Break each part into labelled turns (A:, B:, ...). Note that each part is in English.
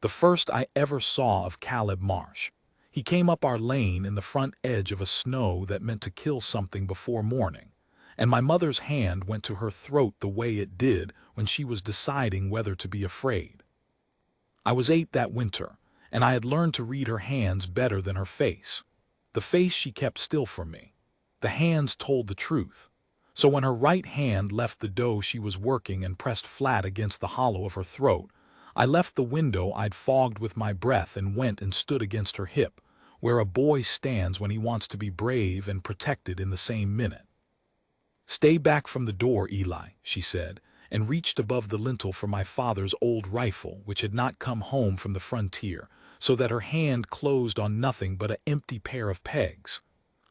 A: the first I ever saw of Caleb Marsh. He came up our lane in the front edge of a snow that meant to kill something before morning, and my mother's hand went to her throat the way it did when she was deciding whether to be afraid. I was 8 that winter, and I had learned to read her hands better than her face. The face she kept still for me. The hands told the truth. So when her right hand left the dough she was working and pressed flat against the hollow of her throat, I left the window I'd fogged with my breath and went and stood against her hip, where a boy stands when he wants to be brave and protected in the same minute. "Stay back from the door, Eli," she said, and reached above the lintel for my father's old rifle, which had not come home from the frontier, so that her hand closed on nothing but an empty pair of pegs.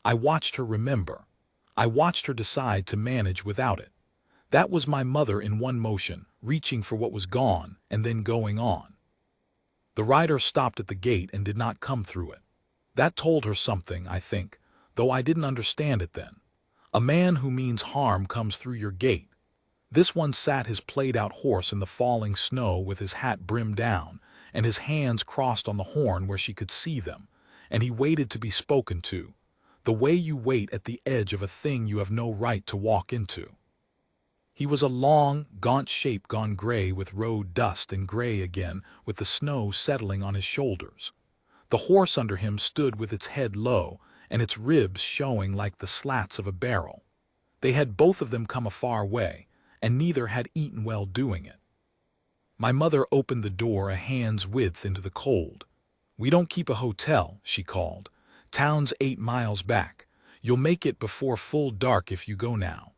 A: I watched her remember. I watched her decide to manage without it. That was my mother in one motion, reaching for what was gone and then going on. The rider stopped at the gate and did not come through it. That told her something, I think, though I didn't understand it then. A man who means harm comes through your gate. This one sat his played-out horse in the falling snow with his hat brimmed down and his hands crossed on the horn where she could see them, and he waited to be spoken to, the way you wait at the edge of a thing you have no right to walk into. He was a long, gaunt shape gone gray with road dust and gray again with the snow settling on his shoulders. The horse under him stood with its head low and its ribs showing like the slats of a barrel. They had both of them come a far way, and neither had eaten well doing it. My mother opened the door a hand's width into the cold. "We don't keep a hotel," she called. "Town's 8 miles back. You'll make it before full dark if you go now."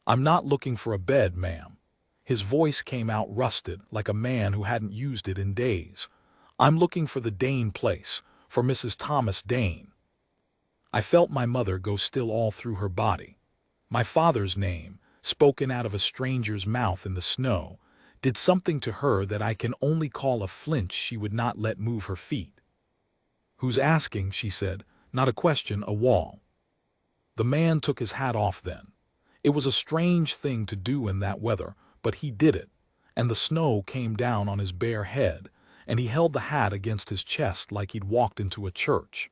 A: "I'm not looking for a bed, ma'am." His voice came out rusted, like a man who hadn't used it in days. "I'm looking for the Dane place, for Mrs. Thomas Dane." I felt my mother go still all through her body. My father's name, spoken out of a stranger's mouth in the snow, did something to her that I can only call a flinch she would not let move her feet. "Who's asking?" she said. "Not a question, a wall." The man took his hat off then. It was a strange thing to do in that weather, but he did it, and the snow came down on his bare head, and he held the hat against his chest like he'd walked into a church.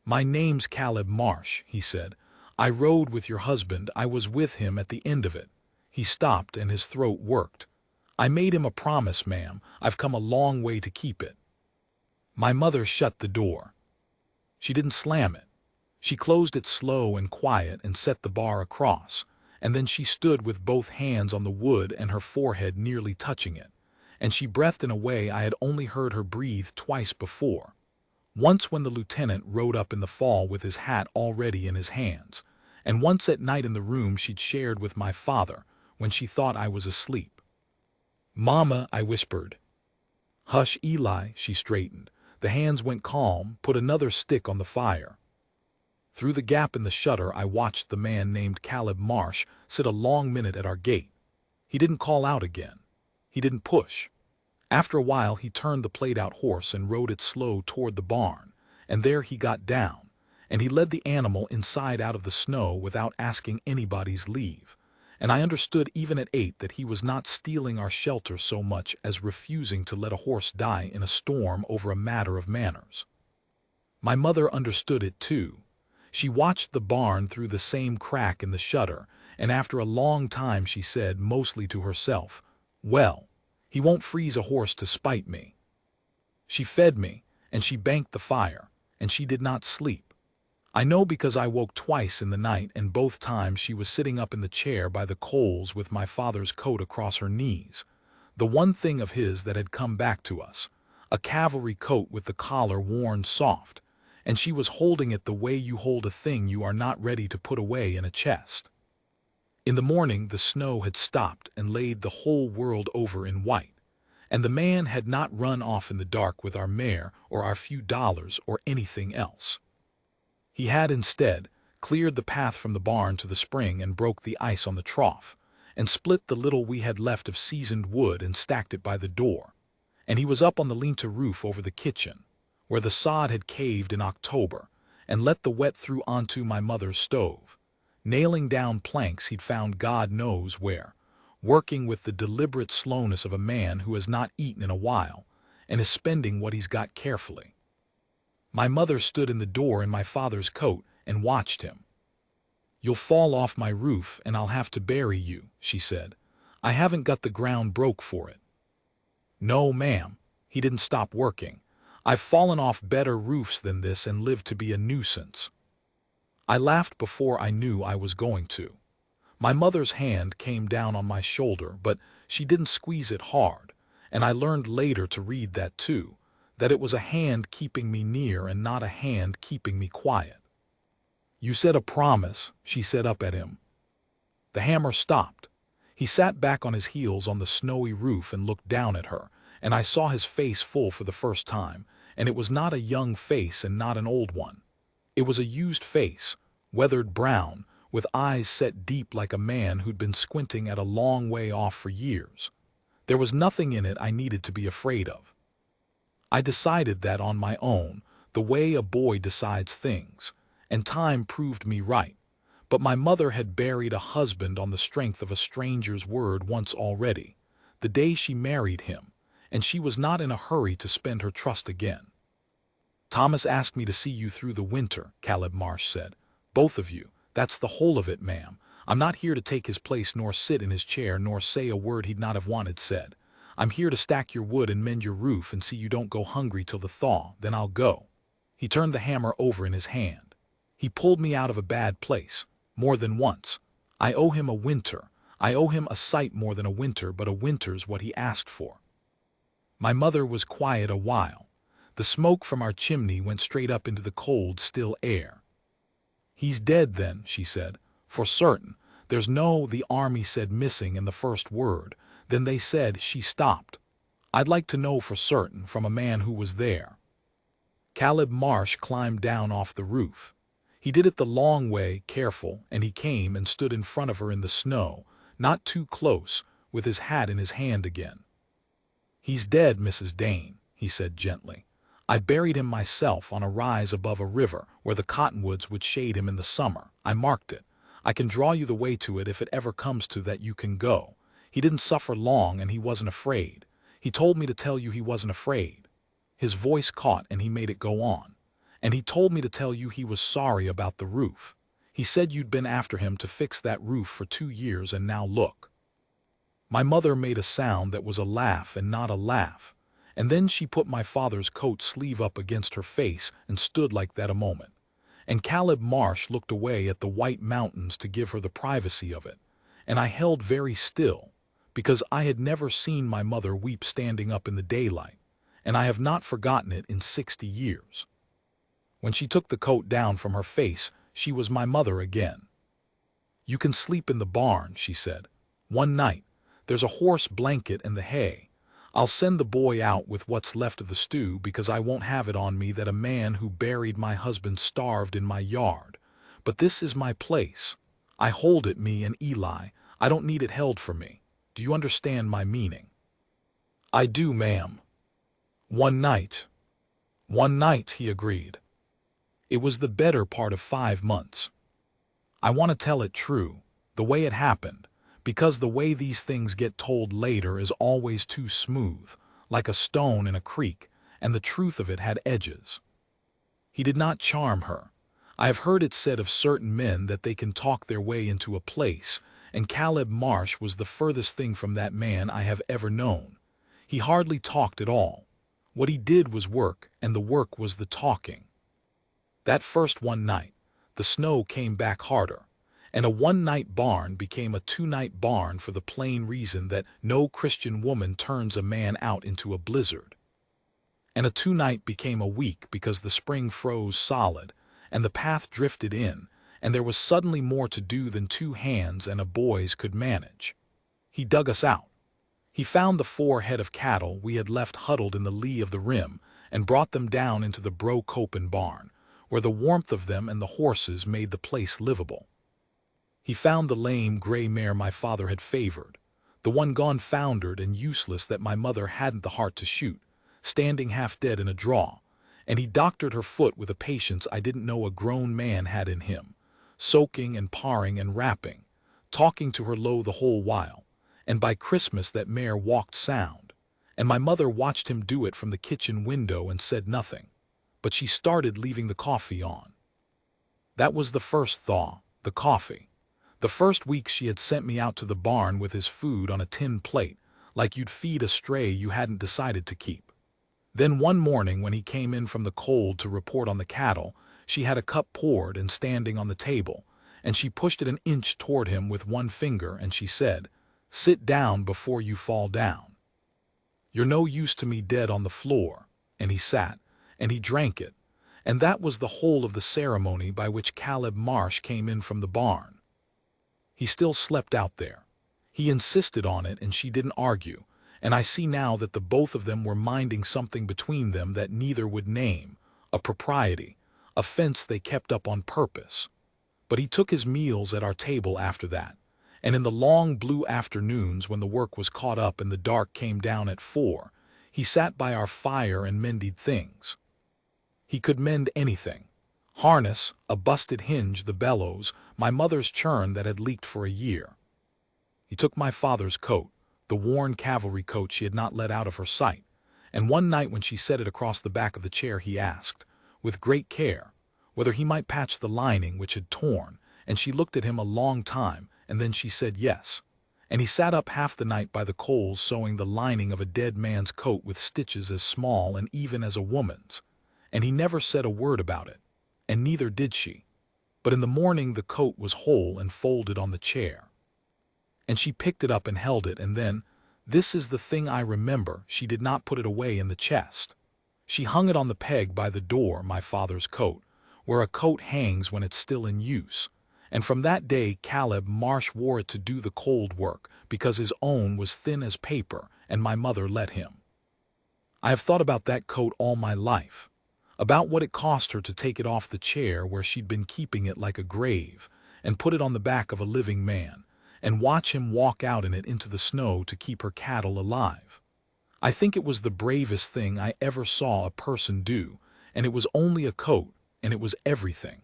A: "My name's Caleb Marsh," he said. "I rode with your husband. I was with him at the end of it." He stopped and his throat worked. "I made him a promise, ma'am. I've come a long way to keep it." My mother shut the door. She didn't slam it. She closed it slow and quiet and set the bar across, and then she stood with both hands on the wood and her forehead nearly touching it, and she breathed in a way I had only heard her breathe twice before. Once when the lieutenant rode up in the fall with his hat already in his hands, and once at night in the room she'd shared with my father when she thought I was asleep. "Mama," I whispered. "Hush, Eli," she straightened. The hands went calm, put another stick on the fire. Through the gap in the shutter I watched the man named Caleb Marsh sit a long minute at our gate. He didn't call out again. He didn't push. After a while he turned the played-out horse and rode it slow toward the barn, and there he got down, and he led the animal inside out of the snow without asking anybody's leave, and I understood even at 8 that he was not stealing our shelter so much as refusing to let a horse die in a storm over a matter of manners. My mother understood it too. She watched the barn through the same crack in the shutter, and after a long time she said, mostly to herself, "Well, he won't freeze a horse to spite me." She fed me, and she banked the fire, and she did not sleep. I know because I woke twice in the night, and both times she was sitting up in the chair by the coals with my father's coat across her knees, the one thing of his that had come back to us, a cavalry coat with the collar worn soft, and she was holding it the way you hold a thing you are not ready to put away in a chest. In the morning the snow had stopped and laid the whole world over in white, and the man had not run off in the dark with our mare or our few dollars or anything else. He had instead cleared the path from the barn to the spring and broke the ice on the trough, and split the little we had left of seasoned wood and stacked it by the door, and he was up on the lean-to roof over the kitchen, where the sod had caved in October, and let the wet through onto my mother's stove, nailing down planks he'd found God knows where, working with the deliberate slowness of a man who has not eaten in a while, and is spending what he's got carefully. My mother stood in the door in my father's coat and watched him. "You'll fall off my roof and I'll have to bury you," she said. "I haven't got the ground broke for it." "No, ma'am." He didn't stop working. "I've fallen off better roofs than this and lived to be a nuisance." I laughed before I knew I was going to. My mother's hand came down on my shoulder, but she didn't squeeze it hard, and I learned later to read that too, that it was a hand keeping me near and not a hand keeping me quiet. "You said a promise," she said up at him. The hammer stopped. He sat back on his heels on the snowy roof and looked down at her, and I saw his face full for the first time, and it was not a young face and not an old one. It was a used face, weathered brown, with eyes set deep like a man who'd been squinting at a long way off for years. There was nothing in it I needed to be afraid of. I decided that on my own, the way a boy decides things, and time proved me right. But my mother had buried a husband on the strength of a stranger's word once already, the day she married him, and she was not in a hurry to spend her trust again. "Thomas asked me to see you through the winter," Caleb Marsh said. "Both of you. That's the whole of it, ma'am. I'm not here to take his place nor sit in his chair nor say a word he'd not have wanted said. I'm here to stack your wood and mend your roof and see you don't go hungry till the thaw, then I'll go." He turned the hammer over in his hand. "He pulled me out of a bad place, more than once. I owe him a winter. I owe him a sight more than a winter, but a winter's what he asked for." My mother was quiet a while. The smoke from our chimney went straight up into the cold, still air. "He's dead then," she said. "For certain. There's no," the army said, missing in the first word. Then they said. She stopped. "I'd like to know for certain from a man who was there." Caleb Marsh climbed down off the roof. He did it the long way, careful, and he came and stood in front of her in the snow, not too close, with his hat in his hand again. "He's dead, Mrs. Dane," he said gently. "I buried him myself on a rise above a river where the cottonwoods would shade him in the summer. I marked it. I can draw you the way to it if it ever comes to that. You can go. He didn't suffer long and he wasn't afraid. He told me to tell you he wasn't afraid." His voice caught and he made it go on. "And he told me to tell you he was sorry about the roof. He said you'd been after him to fix that roof for 2 years and now look." My mother made a sound that was a laugh and not a laugh, and then she put my father's coat sleeve up against her face and stood like that a moment. And Caleb Marsh looked away at the white mountains to give her the privacy of it, and I held very still, because I had never seen my mother weep standing up in the daylight, and I have not forgotten it in 60 years. When she took the coat down from her face, she was my mother again. "You can sleep in the barn," she said. "One night. There's a horse blanket and the hay. I'll send the boy out with what's left of the stew because I won't have it on me that a man who buried my husband starved in my yard. But this is my place. I hold it, me and Eli. I don't need it held for me. Do you understand my meaning?" "I do, ma'am." "One night." "One night," he agreed. "It was the better part of 5 months. I want to tell it true, the way it happened, because the way these things get told later is always too smooth, like a stone in a creek, and the truth of it had edges. He did not charm her. I have heard it said of certain men that they can talk their way into a place, and Caleb Marsh was the furthest thing from that man I have ever known. He hardly talked at all. What he did was work, and the work was the talking. That first one night, the snow came back harder, and a one-night barn became a 2-night barn for the plain reason that no Christian woman turns a man out into a blizzard. And a 2-night became a week because the spring froze solid, and the path drifted in, and there was suddenly more to do than 2 hands and a boy's could manage. He dug us out. He found the 4 head of cattle we had left huddled in the lee of the rim and brought them down into the Bro Copen barn, where the warmth of them and the horses made the place livable. He found the lame gray mare my father had favored, the one gone foundered and useless that my mother hadn't the heart to shoot, standing half dead in a draw, and he doctored her foot with a patience I didn't know a grown man had in him, soaking and parring and rapping, talking to her low the whole while, and by Christmas that mare walked sound, and my mother watched him do it from the kitchen window and said nothing. But she started leaving the coffee on. That was the first thaw, the coffee. The first week she had sent me out to the barn with his food on a tin plate, like you'd feed a stray you hadn't decided to keep. Then one morning when he came in from the cold to report on the cattle, she had a cup poured and standing on the table, and she pushed it an inch toward him with one finger and she said, "Sit down before you fall down. You're no use to me dead on the floor." And he sat, and he drank it, and that was the whole of the ceremony by which Caleb Marsh came in from the barn. He still slept out there. He insisted on it and she didn't argue, and I see now that the both of them were minding something between them that neither would name, a propriety, a fence they kept up on purpose. But he took his meals at our table after that, and in the long blue afternoons when the work was caught up and the dark came down at 4, he sat by our fire and mended things. He could mend anything. Harness, a busted hinge, the bellows, my mother's churn that had leaked for a year. He took my father's coat, the worn cavalry coat she had not let out of her sight, and one night when she set it across the back of the chair he asked, with great care, whether he might patch the lining which had torn, and she looked at him a long time, and then she said yes. And he sat up half the night by the coals sewing the lining of a dead man's coat with stitches as small and even as a woman's, and he never said a word about it, and neither did she. But in the morning the coat was whole and folded on the chair. And she picked it up and held it, and then, this is the thing I remember, she did not put it away in the chest. She hung it on the peg by the door, my father's coat, where a coat hangs when it's still in use. And from that day Caleb Marsh wore it to do the cold work, because his own was thin as paper, and my mother let him. I have thought about that coat all my life, about what it cost her to take it off the chair where she'd been keeping it like a grave, and put it on the back of a living man, and watch him walk out in it into the snow to keep her cattle alive. I think it was the bravest thing I ever saw a person do, and it was only a coat, and it was everything.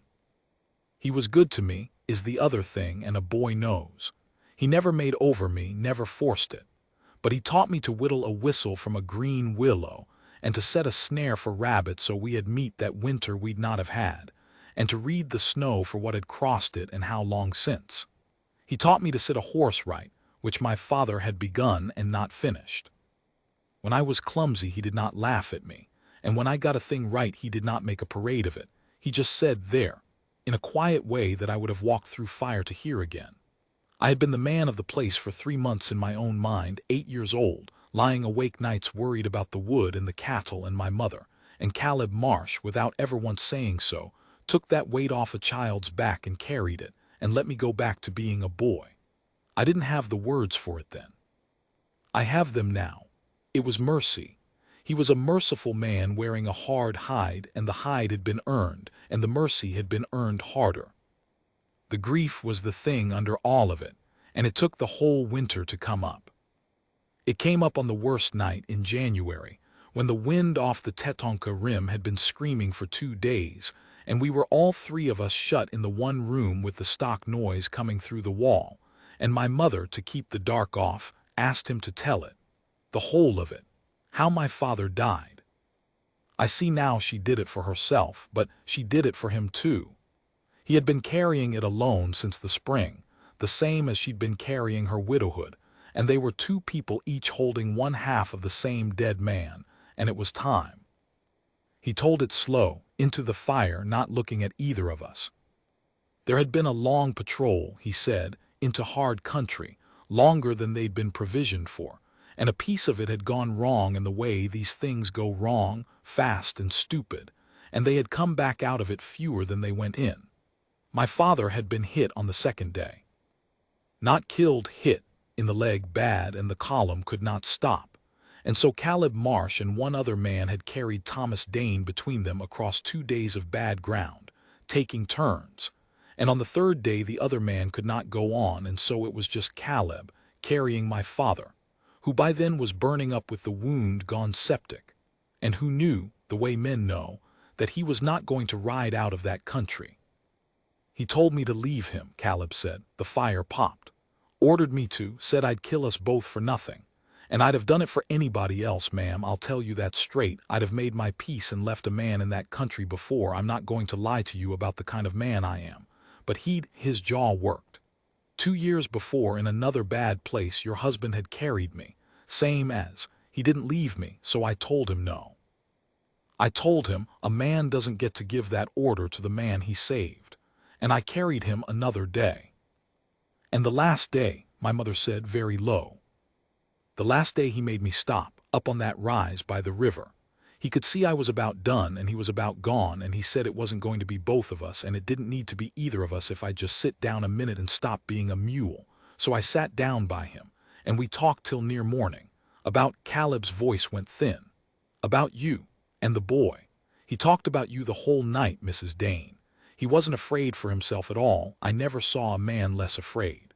A: He was good to me, is the other thing, and a boy knows. He never made over me, never forced it. But he taught me to whittle a whistle from a green willow, and to set a snare for rabbits so we had meat that winter we'd not have had, and to read the snow for what had crossed it and how long since. He taught me to sit a horse right, which my father had begun and not finished. When I was clumsy he did not laugh at me, and when I got a thing right he did not make a parade of it. He just said there, in a quiet way that I would have walked through fire to hear again. I had been the man of the place for 3 months in my own mind, 8 years old, lying awake nights worried about the wood and the cattle and my mother, and Caleb Marsh, without ever once saying so, took that weight off a child's back and carried it, and let me go back to being a boy. I didn't have the words for it then. I have them now. It was mercy. He was a merciful man wearing a hard hide, and the hide had been earned, and the mercy had been earned harder. The grief was the thing under all of it, and it took the whole winter to come up. It came up on the worst night in January, when the wind off the Tetonka Rim had been screaming for 2 days, and we were all 3 of us shut in the one room with the stock noise coming through the wall, and my mother, to keep the dark off, asked him to tell it, the whole of it, how my father died. I see now she did it for herself, but she did it for him too. He had been carrying it alone since the spring, the same as she'd been carrying her widowhood, and they were 2 people each holding one half of the same dead man, and it was time. He told it slow, into the fire, not looking at either of us. There had been a long patrol, he said, into hard country, longer than they'd been provisioned for, and a piece of it had gone wrong in the way these things go wrong, fast and stupid, and they had come back out of it fewer than they went in. My father had been hit on the 2nd day. Not killed, hit, in the leg bad, and the column could not stop. And so Caleb Marsh and one other man had carried Thomas Dane between them across 2 days of bad ground, taking turns. And on the 3rd day the other man could not go on, and so it was just Caleb, carrying my father, who by then was burning up with the wound gone septic, and who knew, the way men know, that he was not going to ride out of that country. He told me to leave him, Caleb said. The fire popped. Ordered me to, said I'd kill us both for nothing. And I'd have done it for anybody else, ma'am, I'll tell you that straight. I'd have made my peace and left a man in that country before. I'm not going to lie to you about the kind of man I am. But his jaw worked. 2 years before, in another bad place, your husband had carried me. Same as. He didn't leave me, so I told him no. I told him a man doesn't get to give that order to the man he saved. And I carried him another day. And the last day, my mother said very low. The last day he made me stop, up on that rise by the river. He could see I was about done and he was about gone, and he said it wasn't going to be both of us and it didn't need to be either of us if I'd just sit down a minute and stop being a mule. So I sat down by him, and we talked till near morning. About Caleb's voice went thin. About you, and the boy. He talked about you the whole night, Mrs. Dane. He wasn't afraid for himself at all. I never saw a man less afraid.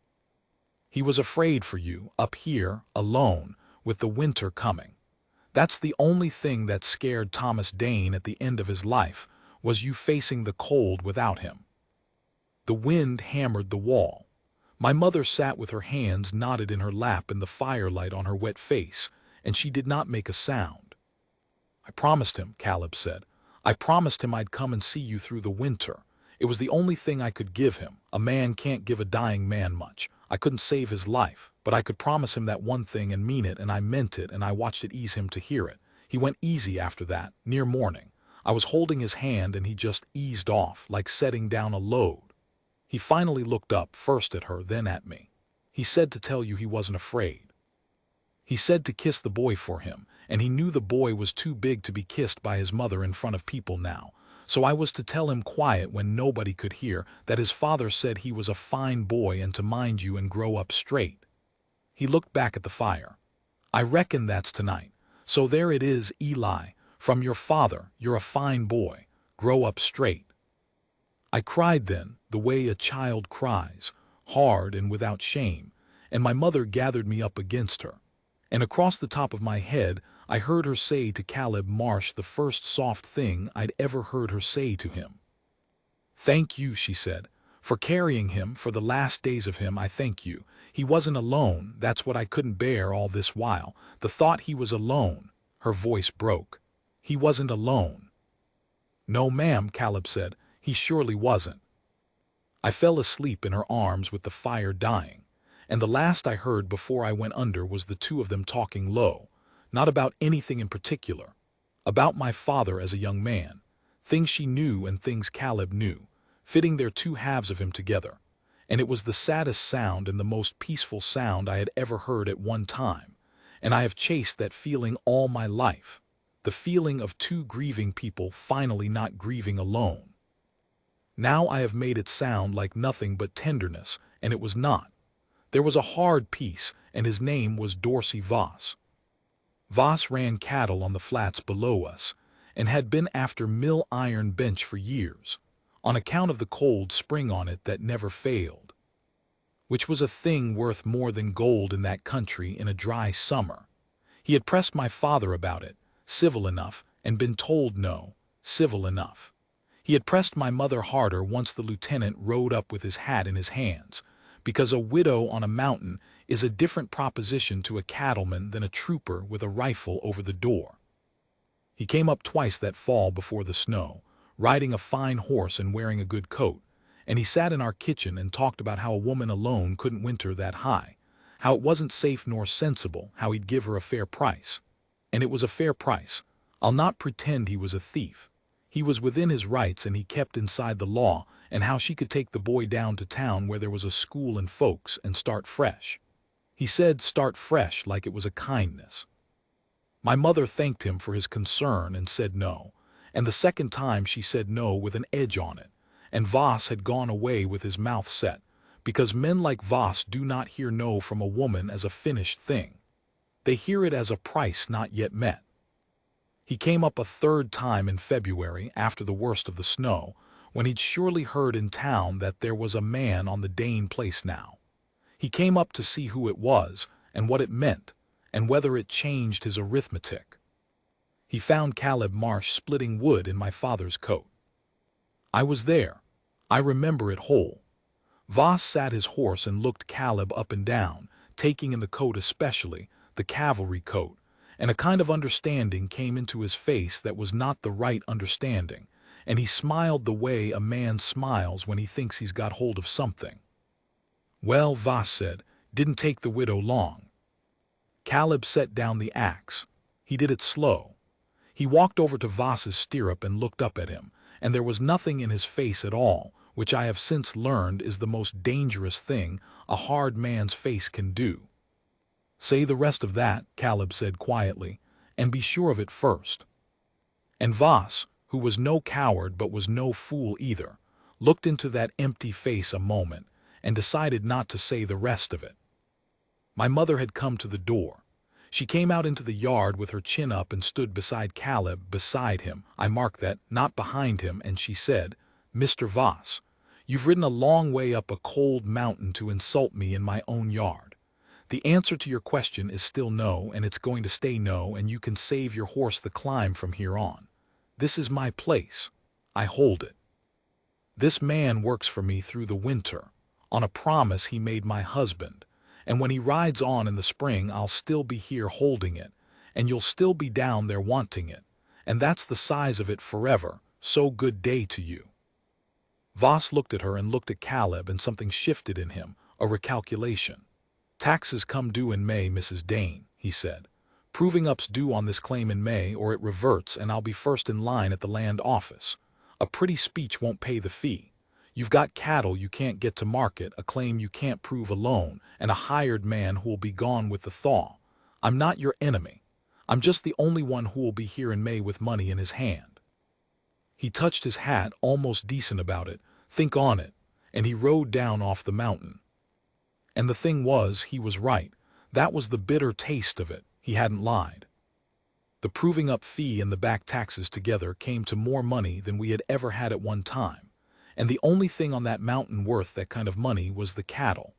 A: He was afraid for you, up here, alone, with the winter coming. That's the only thing that scared Thomas Dane at the end of his life, was you facing the cold without him. The wind hammered the wall. My mother sat with her hands knotted in her lap in the firelight on her wet face, and she did not make a sound. I promised him, Caleb said. I promised him I'd come and see you through the winter. It was the only thing I could give him. A man can't give a dying man much. I couldn't save his life, but I could promise him that one thing and mean it, and I meant it, and I watched it ease him to hear it. He went easy after that, near morning. I was holding his hand and he just eased off, like setting down a load. He finally looked up, first at her, then at me. He said to tell you he wasn't afraid. He said to kiss the boy for him, and he knew the boy was too big to be kissed by his mother in front of people now. So I was to tell him quiet when nobody could hear that his father said he was a fine boy and to mind you and grow up straight. He looked back at the fire. I reckon that's tonight. So there it is, Eli. From your father, you're a fine boy. Grow up straight. I cried then, the way a child cries, hard and without shame, and my mother gathered me up against her. And across the top of my head, I heard her say to Caleb Marsh the first soft thing I'd ever heard her say to him. Thank you, she said, for carrying him, for the last days of him. I thank you. He wasn't alone. That's what I couldn't bear all this while. The thought he was alone. Her voice broke. He wasn't alone. No, ma'am, Caleb said. He surely wasn't. I fell asleep in her arms with the fire dying, and the last I heard before I went under was the two of them talking low, not about anything in particular, about my father as a young man, things she knew and things Caleb knew, fitting their two halves of him together, and it was the saddest sound and the most peaceful sound I had ever heard at one time, and I have chased that feeling all my life, the feeling of two grieving people finally not grieving alone. Now I have made it sound like nothing but tenderness, and it was not. There was a hard piece, and his name was Dorsey Voss. Voss ran cattle on the flats below us, and had been after mill iron bench for years, on account of the cold spring on it that never failed, which was a thing worth more than gold in that country in a dry summer. He had pressed my father about it, civil enough, and been told no, civil enough. He had pressed my mother harder once the lieutenant rode up with his hat in his hands, because a widow on a mountain is a different proposition to a cattleman than a trooper with a rifle over the door. He came up twice that fall before the snow, riding a fine horse and wearing a good coat, and he sat in our kitchen and talked about how a woman alone couldn't winter that high, how it wasn't safe nor sensible, how he'd give her a fair price. And it was a fair price. I'll not pretend he was a thief. He was within his rights and he kept inside the law, and how she could take the boy down to town where there was a school and folks and start fresh. He said start fresh like it was a kindness. My mother thanked him for his concern and said no, and the second time she said no with an edge on it, and Voss had gone away with his mouth set, because men like Voss do not hear no from a woman as a finished thing. They hear it as a price not yet met. He came up a third time in February, after the worst of the snow, when he'd surely heard in town that there was a man on the Dane place now. He came up to see who it was, and what it meant, and whether it changed his arithmetic. He found Caleb Marsh splitting wood in my father's coat. I was there. I remember it whole. Voss sat his horse and looked Caleb up and down, taking in the coat especially, the cavalry coat, and a kind of understanding came into his face that was not the right understanding, and he smiled the way a man smiles when he thinks he's got hold of something. Well, Voss said, didn't take the widow long. Caleb set down the axe. He did it slow. He walked over to Voss's stirrup and looked up at him, and there was nothing in his face at all, which I have since learned is the most dangerous thing a hard man's face can do. Say the rest of that, Caleb said quietly, and be sure of it first. And Voss, who was no coward but was no fool either, looked into that empty face a moment and decided not to say the rest of it. My mother had come to the door. She came out into the yard with her chin up and stood beside Caleb, beside him, I mark that, not behind him, and she said, "Mr. Voss, you've ridden a long way up a cold mountain to insult me in my own yard. The answer to your question is still no, and it's going to stay no, and you can save your horse the climb from here on. This is my place. I hold it. This man works for me through the winter, on a promise he made my husband, and when he rides on in the spring I'll still be here holding it, and you'll still be down there wanting it, and that's the size of it forever, so good day to you." Voss looked at her and looked at Caleb, and something shifted in him, a recalculation. "Taxes come due in May, Mrs. Dane," he said. "Proving up's due on this claim in May, or it reverts and I'll be first in line at the land office. A pretty speech won't pay the fee. You've got cattle you can't get to market, a claim you can't prove alone, and a hired man who will be gone with the thaw. I'm not your enemy. I'm just the only one who will be here in May with money in his hand." He touched his hat, almost decent about it, think on it, and he rode down off the mountain. And the thing was, he was right. That was the bitter taste of it. He hadn't lied. The proving up fee and the back taxes together came to more money than we had ever had at one time. And the only thing on that mountain worth that kind of money was the cattle.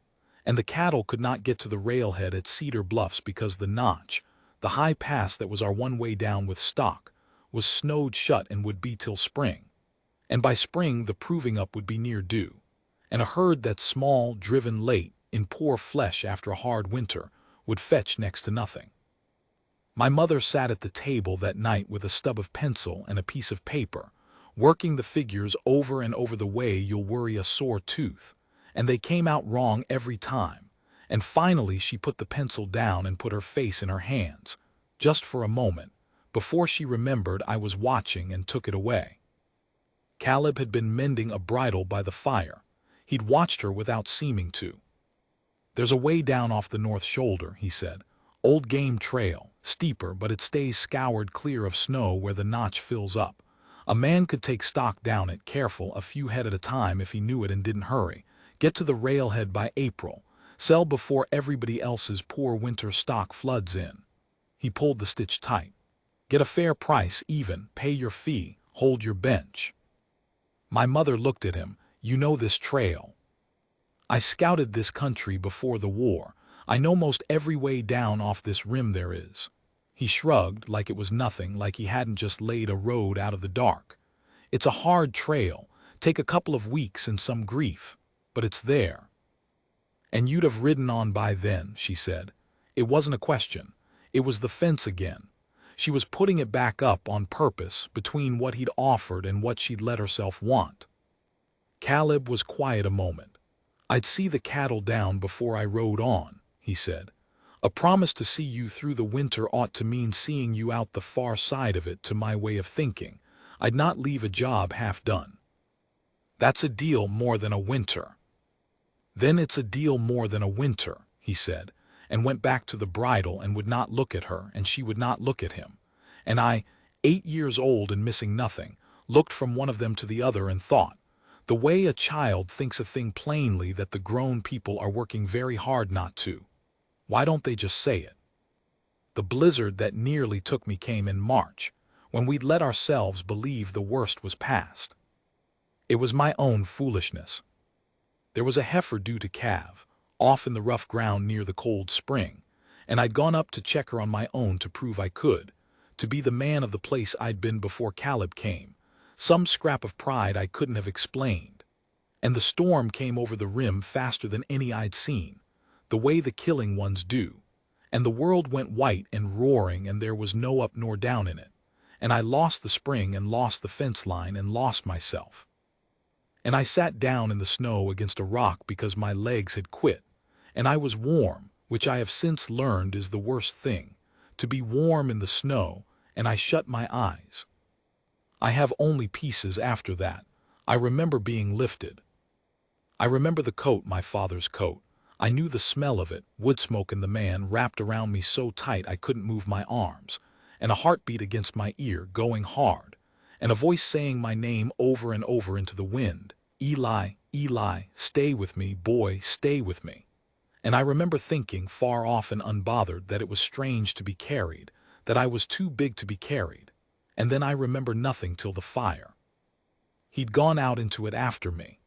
A: And the cattle could not get to the railhead at Cedar Bluffs because the notch, the high pass that was our one way down with stock, was snowed shut and would be till spring. And by spring the proving up would be near due. And a herd that's small, driven late, in poor flesh after a hard winter, would fetch next to nothing. My mother sat at the table that night with a stub of pencil and a piece of paper, working the figures over and over the way you'll worry a sore tooth, and they came out wrong every time, and finally she put the pencil down and put her face in her hands, just for a moment, before she remembered I was watching and took it away. Caleb had been mending a bridle by the fire. He'd watched her without seeming to. "There's a way down off the north shoulder," he said. "Old game trail, steeper, but it stays scoured clear of snow where the notch fills up. A man could take stock down it, careful, a few head at a time if he knew it and didn't hurry. Get to the railhead by April. Sell before everybody else's poor winter stock floods in." He pulled the stitch tight. "Get a fair price, even, pay your fee, hold your bench." My mother looked at him. "You know this trail." "I scouted this country before the war. I know most every way down off this rim there is." He shrugged like it was nothing, like he hadn't just laid a road out of the dark. "It's a hard trail, take a couple of weeks and some grief, but it's there." "And you'd have ridden on by then," she said. It wasn't a question. It was the fence again. She was putting it back up on purpose between what he'd offered and what she'd let herself want. Caleb was quiet a moment. "I'd see the cattle down before I rode on," he said. "A promise to see you through the winter ought to mean seeing you out the far side of it, to my way of thinking. I'd not leave a job half done." "That's a deal more than a winter." "Then it's a deal more than a winter," he said, and went back to the bridle and would not look at her, and she would not look at him. And I, 8 years old and missing nothing, looked from one of them to the other and thought, the way a child thinks a thing plainly that the grown people are working very hard not to. Why don't they just say it? The blizzard that nearly took me came in March, when we'd let ourselves believe the worst was past. It was my own foolishness. There was a heifer due to calve, off in the rough ground near the cold spring, and I'd gone up to check her on my own to prove I could, to be the man of the place I'd been before Caleb came, some scrap of pride I couldn't have explained. And the storm came over the rim faster than any I'd seen, the way the killing ones do, and the world went white and roaring, and there was no up nor down in it. And I lost the spring and lost the fence line and lost myself. And I sat down in the snow against a rock because my legs had quit, and I was warm, which I have since learned is the worst thing, to be warm in the snow, and I shut my eyes. I have only pieces after that. I remember being lifted. I remember the coat, my father's coat. I knew the smell of it, wood smoke, and the man wrapped around me so tight I couldn't move my arms, and a heartbeat against my ear going hard, and a voice saying my name over and over into the wind, Eli, Eli, stay with me, boy, stay with me. And I remember thinking, far off and unbothered, that it was strange to be carried, that I was too big to be carried. And then I remember nothing till the fire. He'd gone out into it after me.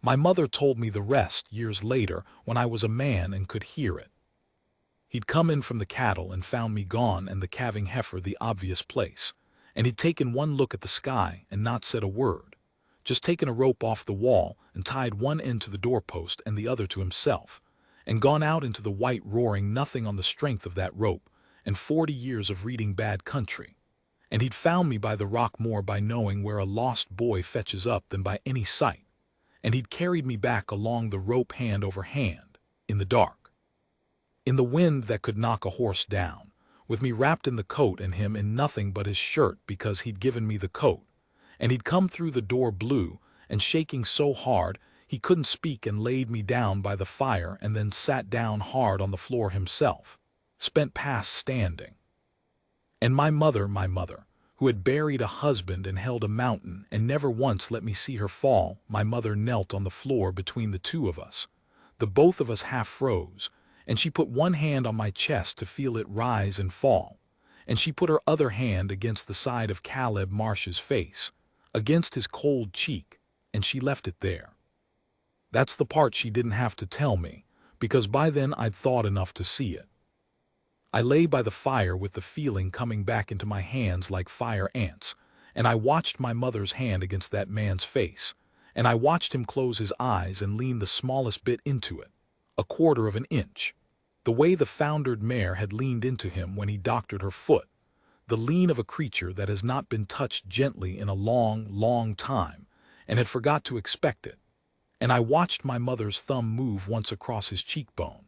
A: My mother told me the rest years later when I was a man and could hear it. He'd come in from the cattle and found me gone and the calving heifer the obvious place, and he'd taken one look at the sky and not said a word, just taken a rope off the wall and tied one end to the doorpost and the other to himself, and gone out into the white roaring nothing on the strength of that rope and 40 years of reading bad country. And he'd found me by the rock more by knowing where a lost boy fetches up than by any sight, and he'd carried me back along the rope hand over hand, in the dark, in the wind that could knock a horse down, with me wrapped in the coat and him in nothing but his shirt because he'd given me the coat, and he'd come through the door blue and shaking so hard he couldn't speak and laid me down by the fire and then sat down hard on the floor himself, spent past standing. And my mother, who had buried a husband and held a mountain and never once let me see her fall, my mother knelt on the floor between the two of us. The both of us half froze, and she put one hand on my chest to feel it rise and fall, and she put her other hand against the side of Caleb Marsh's face, against his cold cheek, and she left it there. That's the part she didn't have to tell me, because by then I'd thought enough to see it. I lay by the fire with the feeling coming back into my hands like fire ants, and I watched my mother's hand against that man's face, and I watched him close his eyes and lean the smallest bit into it, a quarter of an inch, the way the foundered mare had leaned into him when he doctored her foot, the lean of a creature that has not been touched gently in a long, long time, and had forgot to expect it. And I watched my mother's thumb move once across his cheekbone.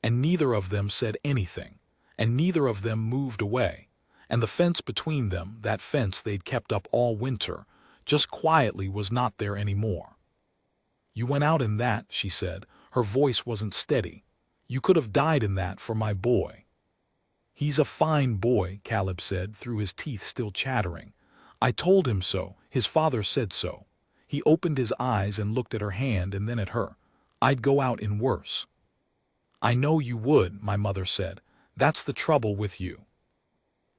A: And neither of them said anything, and neither of them moved away, and the fence between them, that fence they'd kept up all winter, just quietly was not there anymore. You went out in that, she said. Her voice wasn't steady. You could have died in that for my boy. He's a fine boy, Caleb said, through his teeth still chattering. I told him so. His father said so. He opened his eyes and looked at her hand and then at her. I'd go out in worse. I know you would, my mother said. That's the trouble with you.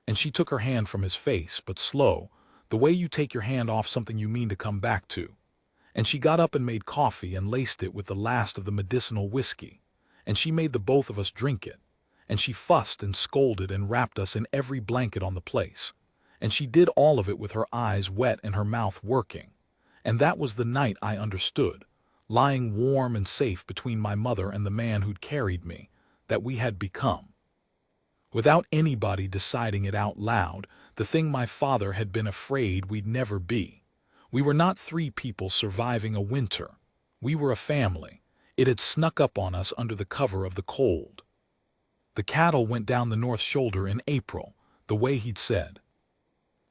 A: And she took her hand from his face, but slow, the way you take your hand off something you mean to come back to. And she got up and made coffee and laced it with the last of the medicinal whiskey, and she made the both of us drink it, and she fussed and scolded and wrapped us in every blanket on the place, and she did all of it with her eyes wet and her mouth working, and that was the night I understood, lying warm and safe between my mother and the man who'd carried me, that we had become, without anybody deciding it out loud, the thing my father had been afraid we'd never be. We were not 3 people surviving a winter. We were a family. It had snuck up on us under the cover of the cold. The cattle went down the north shoulder in April, the way he'd said.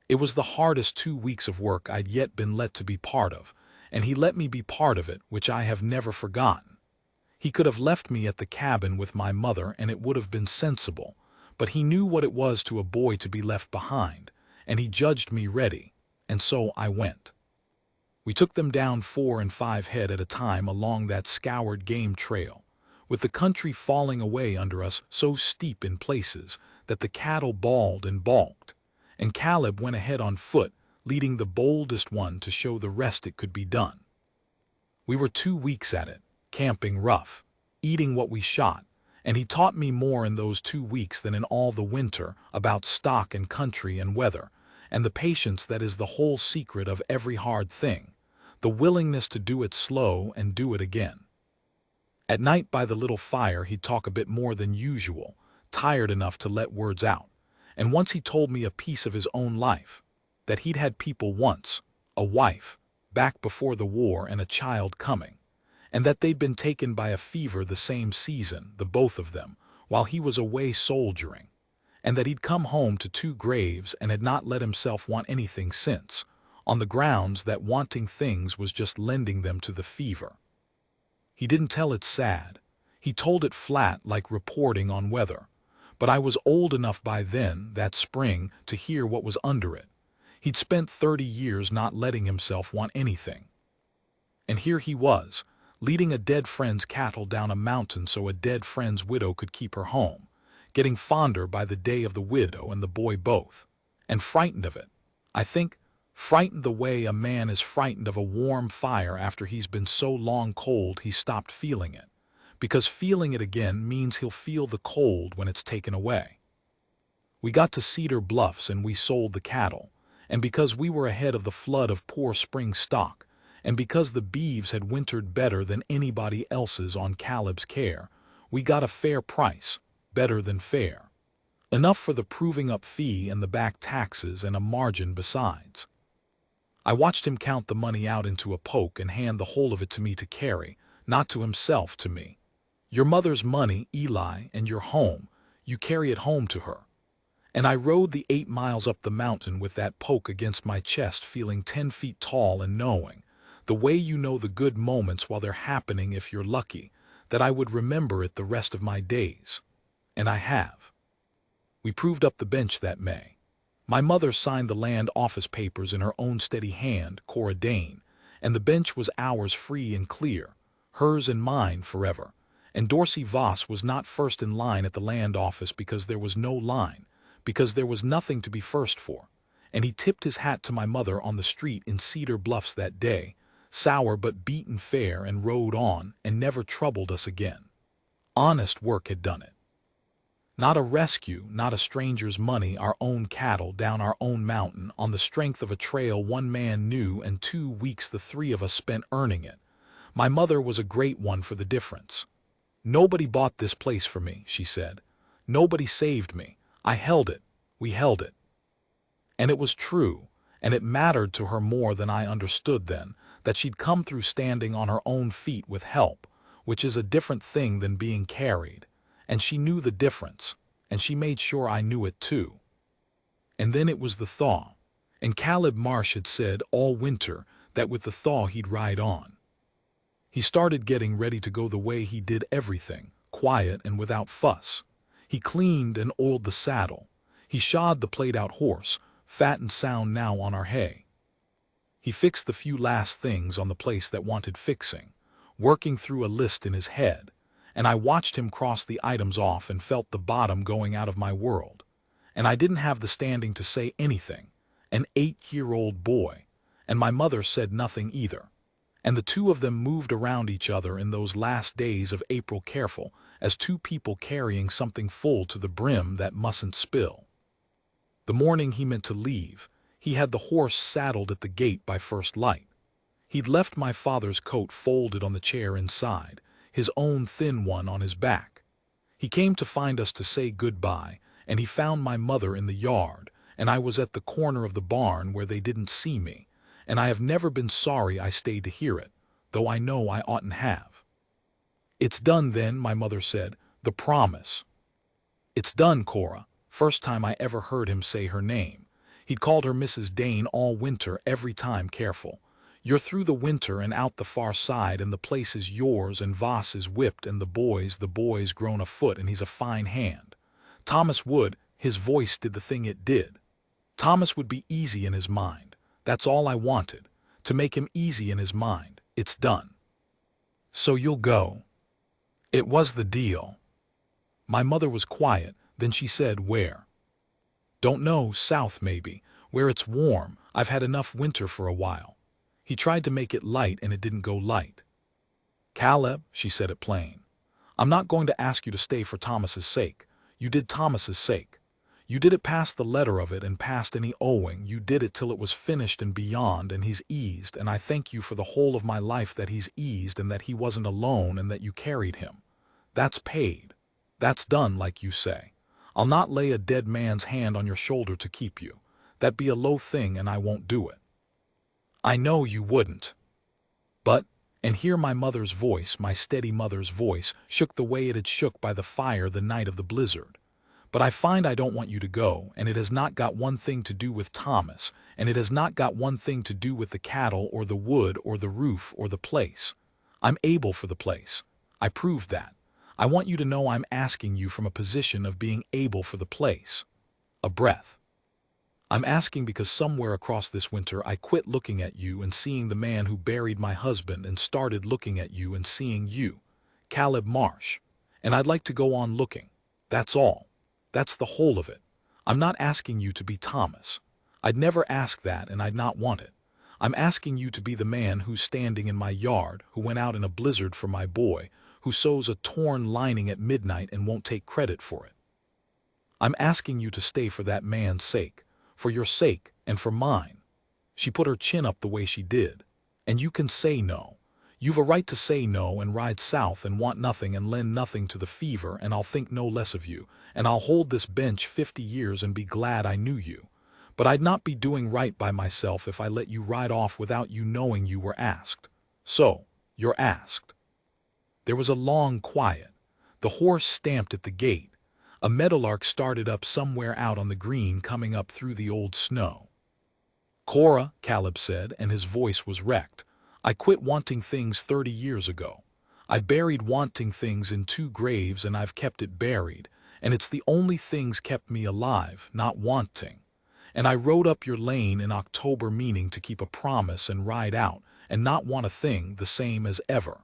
A: It was the hardest 2 weeks of work I'd yet been let to be part of, and he let me be part of it, which I have never forgotten. He could have left me at the cabin with my mother and it would have been sensible, but he knew what it was to a boy to be left behind, and he judged me ready, and so I went. We took them down 4 and 5 head at a time along that scoured game trail, with the country falling away under us so steep in places that the cattle bawled and balked, and Caleb went ahead on foot, leading the boldest one to show the rest it could be done. We were 2 weeks at it, camping rough, eating what we shot, and he taught me more in those 2 weeks than in all the winter about stock and country and weather, and the patience that is the whole secret of every hard thing, the willingness to do it slow and do it again. At night by the little fire he'd talk a bit more than usual, tired enough to let words out. And once he told me a piece of his own life, that he'd had people once, a wife, back before the war and a child coming, and that they'd been taken by a fever the same season, the both of them, while he was away soldiering, and that he'd come home to 2 graves and had not let himself want anything since, on the grounds that wanting things was just lending them to the fever. He didn't tell it sad. He told it flat like reporting on weather. But I was old enough by then, that spring, to hear what was under it. He'd spent 30 years not letting himself want anything. And here he was, leading a dead friend's cattle down a mountain so a dead friend's widow could keep her home, getting fonder by the day of the widow and the boy both, and frightened of it. I think, frightened the way a man is frightened of a warm fire after he's been so long cold he stopped feeling it, because feeling it again means he'll feel the cold when it's taken away. We got to Cedar Bluffs and we sold the cattle, and because we were ahead of the flood of poor spring stock, and because the beeves had wintered better than anybody else's on Caleb's care, we got a fair price, better than fair. Enough for the proving up fee and the back taxes and a margin besides. I watched him count the money out into a poke and hand the whole of it to me to carry, not to himself, to me. Your mother's money, Eli, and your home, you carry it home to her. And I rode the 8 miles up the mountain with that poke against my chest, feeling 10 feet tall and knowing, the way you know the good moments while they're happening if you're lucky, that I would remember it the rest of my days. And I have. We proved up the bench that May. My mother signed the land office papers in her own steady hand, Cora Dane, and the bench was ours free and clear, hers and mine forever. And Dorsey Voss was not first in line at the land office because there was no line, because there was nothing to be first for. And he tipped his hat to my mother on the street in Cedar Bluffs that day, sour but beaten fair, and rode on and never troubled us again. Honest work had done it. Not a rescue, not a stranger's money, our own cattle down our own mountain on the strength of a trail one man knew and 2 weeks the 3 of us spent earning it. My mother was a great one for the difference. Nobody bought this place for me, she said. Nobody saved me. I held it. We held it. And it was true, and it mattered to her more than I understood then, that she'd come through standing on her own feet with help, which is a different thing than being carried. And she knew the difference, and she made sure I knew it too. And then it was the thaw, and Caleb Marsh had said all winter that with the thaw he'd ride on. He started getting ready to go the way he did everything, quiet and without fuss. He cleaned and oiled the saddle. He shod the played-out horse, fat and sound now on our hay. He fixed the few last things on the place that wanted fixing, working through a list in his head, and I watched him cross the items off and felt the bottom going out of my world. And I didn't have the standing to say anything, an 8-year-old boy, and my mother said nothing either. And the 2 of them moved around each other in those last days of April, careful as 2 people carrying something full to the brim that mustn't spill. The morning he meant to leave, he had the horse saddled at the gate by first light. He'd left my father's coat folded on the chair inside, his own thin one on his back. He came to find us to say goodbye, and he found my mother in the yard, and I was at the corner of the barn where they didn't see me, and I have never been sorry I stayed to hear it, though I know I oughtn't have. It's done then, my mother said, the promise. It's done, Cora. First time I ever heard him say her name. He'd called her Mrs. Dane all winter, every time, careful. You're through the winter and out the far side, and the place is yours, and Voss is whipped, and the boy's grown a foot, and he's a fine hand. Thomas would, his voice did the thing it did. Thomas would be easy in his mind. That's all I wanted, to make him easy in his mind. It's done. So you'll go. It was the deal. My mother was quiet, then she said, where? Don't know, south maybe, where it's warm. I've had enough winter for a while. He tried to make it light and it didn't go light. Caleb, she said it plain. I'm not going to ask you to stay for Thomas's sake. You did Thomas's sake. You did it past the letter of it and past any owing. You did it till it was finished and beyond, and he's eased, and I thank you for the whole of my life that he's eased and that he wasn't alone and that you carried him. That's paid. That's done, like you say. I'll not lay a dead man's hand on your shoulder to keep you. That'd be a low thing and I won't do it. I know you wouldn't. But, and here my mother's voice, my steady mother's voice, shook the way it had shook by the fire the night of the blizzard. But I find I don't want you to go, and it has not got one thing to do with Thomas, and it has not got one thing to do with the cattle or the wood or the roof or the place. I'm able for the place. I proved that. I want you to know I'm asking you from a position of being able for the place. A breath. I'm asking because somewhere across this winter I quit looking at you and seeing the man who buried my husband and started looking at you and seeing you, Caleb Marsh. And I'd like to go on looking. That's all. That's the whole of it. I'm not asking you to be Thomas. I'd never ask that and I'd not want it. I'm asking you to be the man who's standing in my yard, who went out in a blizzard for my boy, who sews a torn lining at midnight and won't take credit for it. I'm asking you to stay for that man's sake, for your sake and for mine. She put her chin up the way she did. And you can say no. You've a right to say no and ride south and want nothing and lend nothing to the fever, and I'll think no less of you, and I'll hold this bench 50 years and be glad I knew you. But I'd not be doing right by myself if I let you ride off without you knowing you were asked. So, you're asked. There was a long quiet. The horse stamped at the gate. A meadowlark started up somewhere out on the green coming up through the old snow. Cora, Caleb said, and his voice was wrecked. I quit wanting things 30 years ago. I buried wanting things in 2 graves and I've kept it buried, and it's the only things kept me alive, not wanting. And I rode up your lane in October meaning to keep a promise and ride out and not want a thing the same as ever.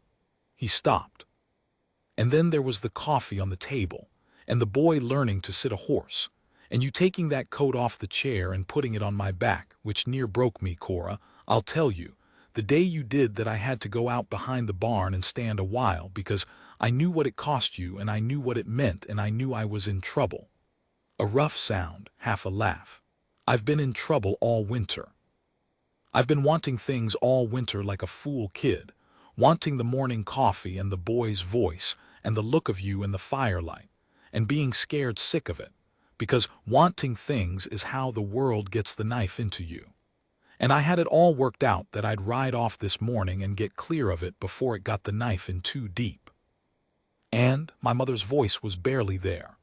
A: He stopped. And then there was the coffee on the table, and the boy learning to sit a horse, and you taking that coat off the chair and putting it on my back, which near broke me, Cora. I'll tell you, the day you did that I had to go out behind the barn and stand a while because I knew what it cost you and I knew what it meant and I knew I was in trouble. A rough sound, half a laugh. I've been in trouble all winter. I've been wanting things all winter like a fool kid, wanting the morning coffee and the boy's voice and the look of you in the firelight, and being scared sick of it, because wanting things is how the world gets the knife into you. And I had it all worked out that I'd ride off this morning and get clear of it before it got the knife in too deep. And my mother's voice was barely there.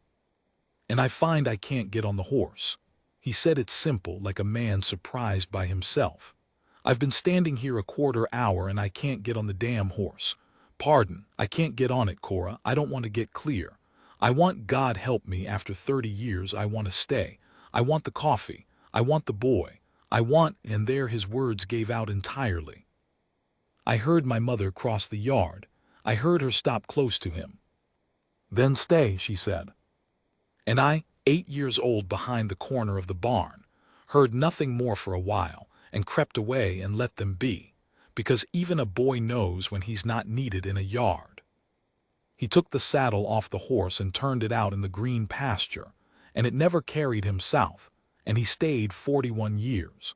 A: And I find I can't get on the horse. He said it simple, like a man surprised by himself. I've been standing here a quarter hour and I can't get on the damn horse. Pardon, I can't get on it, Cora. I don't want to get clear. I want, God help me, after 30 years I want to stay. I want the coffee. I want the boy. I want, and there his words gave out entirely. I heard my mother cross the yard. I heard her stop close to him. Then stay, she said. And I, 8 years old behind the corner of the barn, heard nothing more for a while and crept away and let them be, because even a boy knows when he's not needed in a yard. He took the saddle off the horse and turned it out in the green pasture, and it never carried him south, and he stayed 41 years.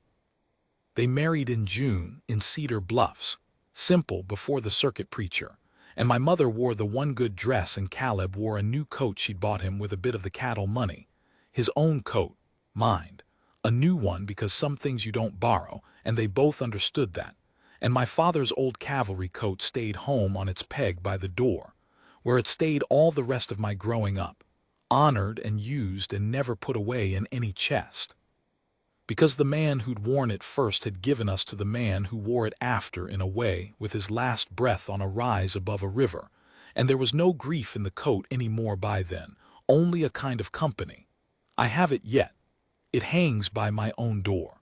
A: They married in June in Cedar Bluffs, simple before the circuit preacher, and my mother wore the one good dress and Caleb wore a new coat she'd bought him with a bit of the cattle money. His own coat, mind. A new one because some things you don't borrow, and they both understood that. And my father's old cavalry coat stayed home on its peg by the door, where it stayed all the rest of my growing up, honored and used and never put away in any chest. Because the man who'd worn it first had given us to the man who wore it after in a way with his last breath on a rise above a river, and there was no grief in the coat any more by then, only a kind of company. I have it yet. It hangs by my own door.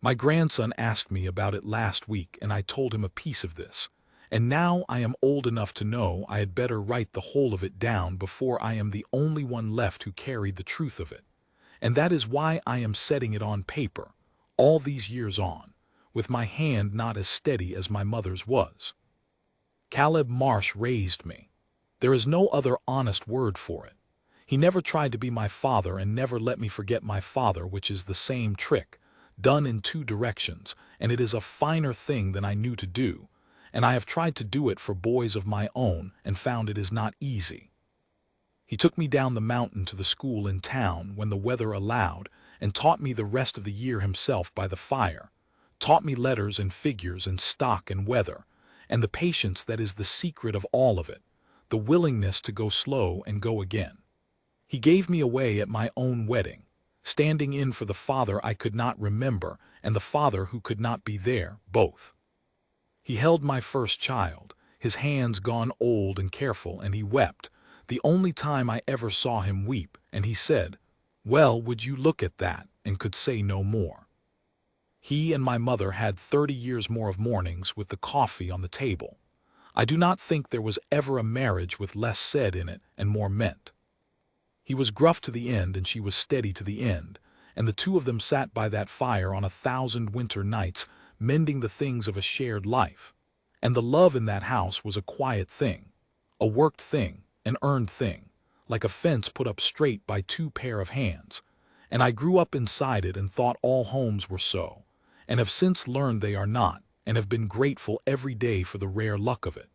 A: My grandson asked me about it last week and I told him a piece of this, and now I am old enough to know I had better write the whole of it down before I am the only one left who carried the truth of it. And that is why I am setting it on paper, all these years on, with my hand not as steady as my mother's was. Caleb Marsh raised me. There is no other honest word for it. He never tried to be my father and never let me forget my father, which is the same trick, done in 2 directions, and it is a finer thing than I knew to do, and I have tried to do it for boys of my own and found it is not easy. He took me down the mountain to the school in town when the weather allowed and taught me the rest of the year himself by the fire, taught me letters and figures and stock and weather, and the patience that is the secret of all of it, the willingness to go slow and go again. He gave me away at my own wedding, standing in for the father I could not remember and the father who could not be there, both. He held my first child, his hands gone old and careful, and he wept, the only time I ever saw him weep, and he said, "Well, would you look at that," and could say no more. He and my mother had 30 years more of mornings with the coffee on the table. I do not think there was ever a marriage with less said in it and more meant. He was gruff to the end and she was steady to the end, and the two of them sat by that fire on 1,000 winter nights, mending the things of a shared life. And the love in that house was a quiet thing, a worked thing, an earned thing, like a fence put up straight by two pair of hands. And I grew up inside it and thought all homes were so, and have since learned they are not, and have been grateful every day for the rare luck of it.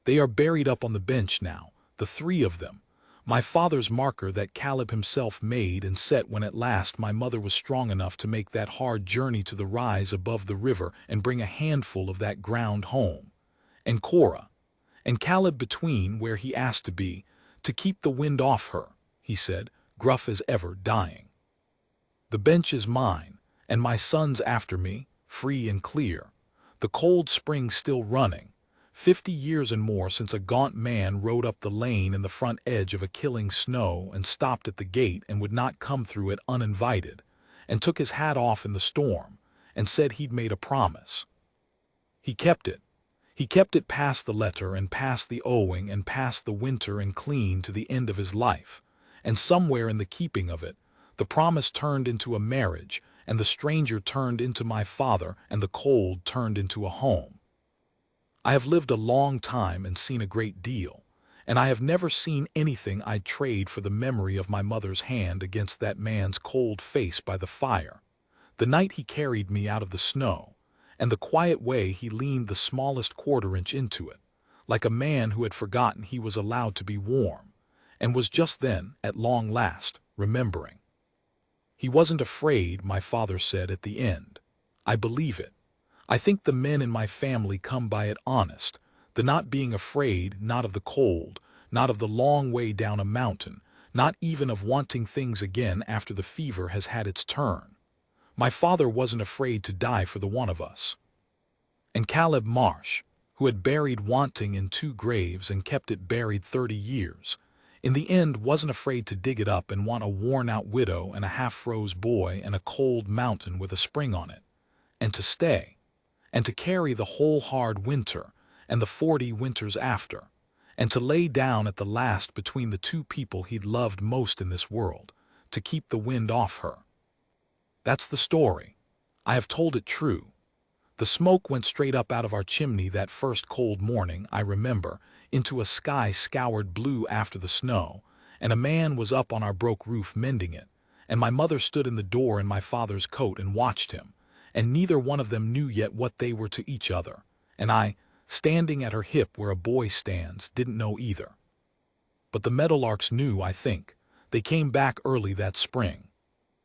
A: They are buried up on the bench now, the three of them, my father's marker that Caleb himself made and set when at last my mother was strong enough to make that hard journey to the rise above the river and bring a handful of that ground home. And Cora, and Caleb between where he asked to keep the wind off her, he said, gruff as ever, dying. The bench is mine, and my son's after me, free and clear, the cold spring still running, 50 years and more since a gaunt man rode up the lane in the front edge of a killing snow and stopped at the gate and would not come through it uninvited, and took his hat off in the storm, and said he'd made a promise. He kept it. He kept it past the letter and past the owing and past the winter and clean to the end of his life, and somewhere in the keeping of it, the promise turned into a marriage, and the stranger turned into my father, and the cold turned into a home. I have lived a long time and seen a great deal, and I have never seen anything I'd trade for the memory of my mother's hand against that man's cold face by the fire, the night he carried me out of the snow, and the quiet way he leaned the smallest quarter-inch into it, like a man who had forgotten he was allowed to be warm, and was just then, at long last, remembering. He wasn't afraid, my father said at the end. I believe it. I think the men in my family come by it honest, the not being afraid, not of the cold, not of the long way down a mountain, not even of wanting things again after the fever has had its turn. My father wasn't afraid to die for the one of us. And Caleb Marsh, who had buried wanting in 2 graves and kept it buried 30 years, in the end wasn't afraid to dig it up and want a worn-out widow and a half-froze boy and a cold mountain with a spring on it, and to stay, and to carry the whole hard winter and the 40 winters after, and to lay down at the last between the two people he'd loved most in this world, to keep the wind off her. That's the story. I have told it true. The smoke went straight up out of our chimney that first cold morning, I remember, into a sky scoured blue after the snow, and a man was up on our broke roof mending it, and my mother stood in the door in my father's coat and watched him, and neither one of them knew yet what they were to each other, and I, standing at her hip where a boy stands, didn't know either. But the meadowlarks knew, I think. They came back early that spring,